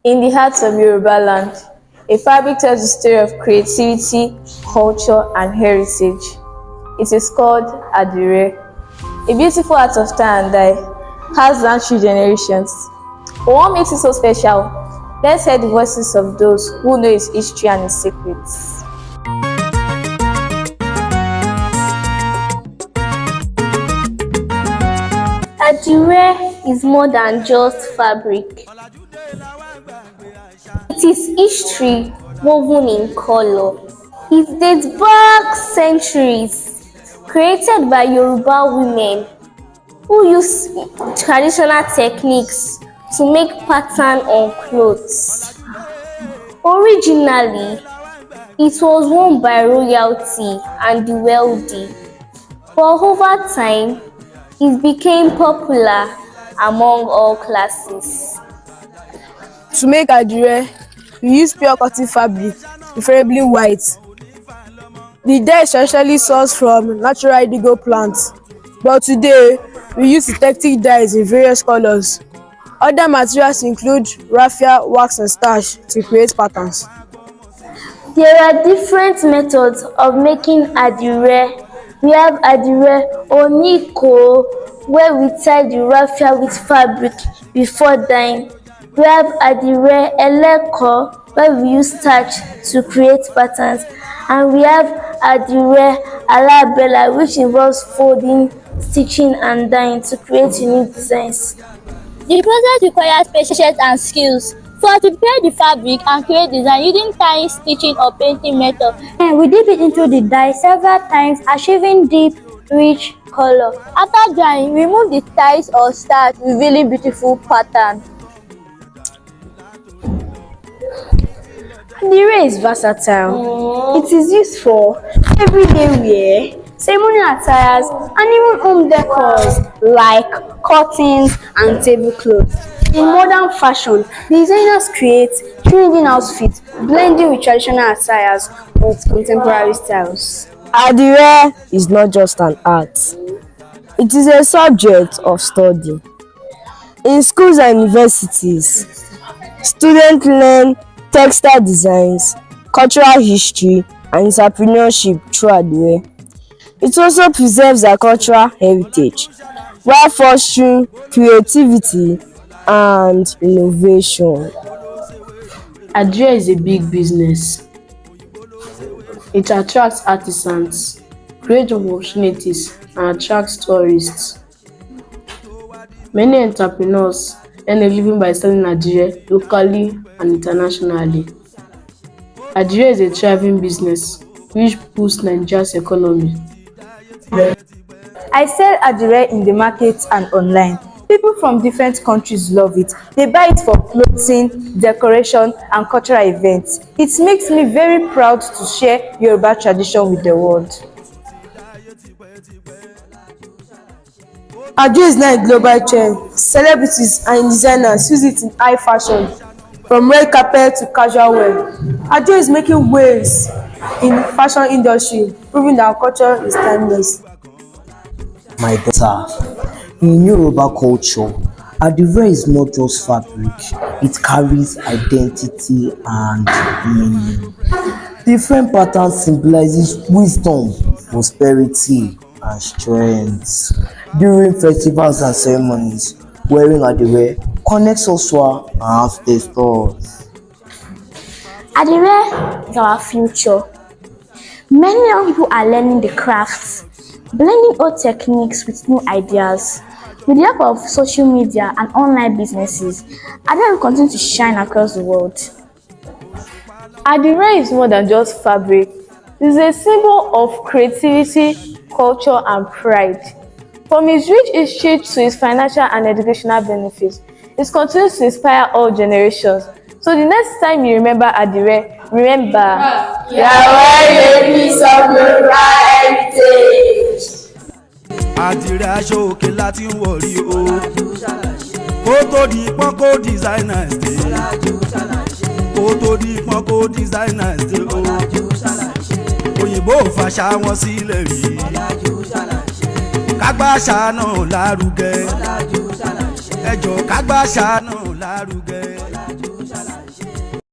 In the heart of Yoruba land, a fabric tells the story of creativity, culture, and heritage. It is called Adire, a beautiful art of tie and dye, has run through generations. But what makes it so special? Let's hear the voices of those who know its history and its secrets. Adire is more than just fabric. It is history woven in color. It dates back centuries, created by Yoruba women who use traditional techniques to make pattern on clothes. Originally, it was worn by royalty and the wealthy, but over time, it became popular among all classes. To make Adire, we use pure cotton fabric, preferably white. The dye is traditionally sourced from natural indigo plants, but today we use synthetic dyes in various colors. Other materials include raffia, wax and starch to create patterns. There are different methods of making Adire. We have Adire oniko, where we tie the raffia with fabric before dyeing. We have Adire eleko, where we use starch to create patterns. And we have Adire alabella, which involves folding, stitching and dyeing to create unique designs. The process requires patience and skills. So to prepare the fabric and create design using tying, stitching or painting method. And we dip it into the dye several times, achieving deep, rich color. After drying, remove the ties or starch, revealing beautiful pattern. Adire is versatile. It is used for everyday wear, ceremonial attires, and even home decors like curtains and tablecloths. In modern fashion, designers create trending outfits, blending with traditional attires with contemporary styles. Adire is not just an art, it is a subject of study. In schools and universities, students learn textile designs, cultural history, and entrepreneurship through Adire. It also preserves our cultural heritage while fostering creativity and innovation. Adire is a big business. It attracts artisans, creates opportunities, and attracts tourists. Many entrepreneurs earn a living by selling Adire locally and internationally. Adire is a thriving business which boosts Nigeria's economy. I sell Adire in the market and online. People from different countries love it. They buy it for clothing, decoration, and cultural events. It makes me very proud to share Yoruba tradition with the world. Adire is now a global trend. Celebrities and designers use it in high fashion, from red carpet to casual wear. Adire is making waves in fashion industry, proving that our culture is timeless. My daughter, in Yoruba culture, Adire is not just fabric, it carries identity and meaning. Different patterns symbolizes wisdom, prosperity, and strength. During festivals and ceremonies, wearing Adire connects us to our ancestors. Adire is our future. Many young people are learning the crafts, blending old techniques with new ideas. With the help of social media and online businesses, Adire will continue to shine across the world. Adire is more than just fabric. It is a symbol of creativity, culture, and pride. From its rich history to its financial and educational benefits, it continues to inspire all generations. So the next time you remember Adire, remember, you are wearing a piece of Yoruba heritage. Adire aṣọ òkè láti ń wọ̀rí o, kó tó di pọ́n kó designers dé, kó tó di pọ́n kó designers dé o, òyìnbó ò fàṣà wọn sílẹ̀ rí, kágbá àṣà náà lárugẹ, ẹ jọ̀ọ́ kágbá àṣà náà lárugẹ.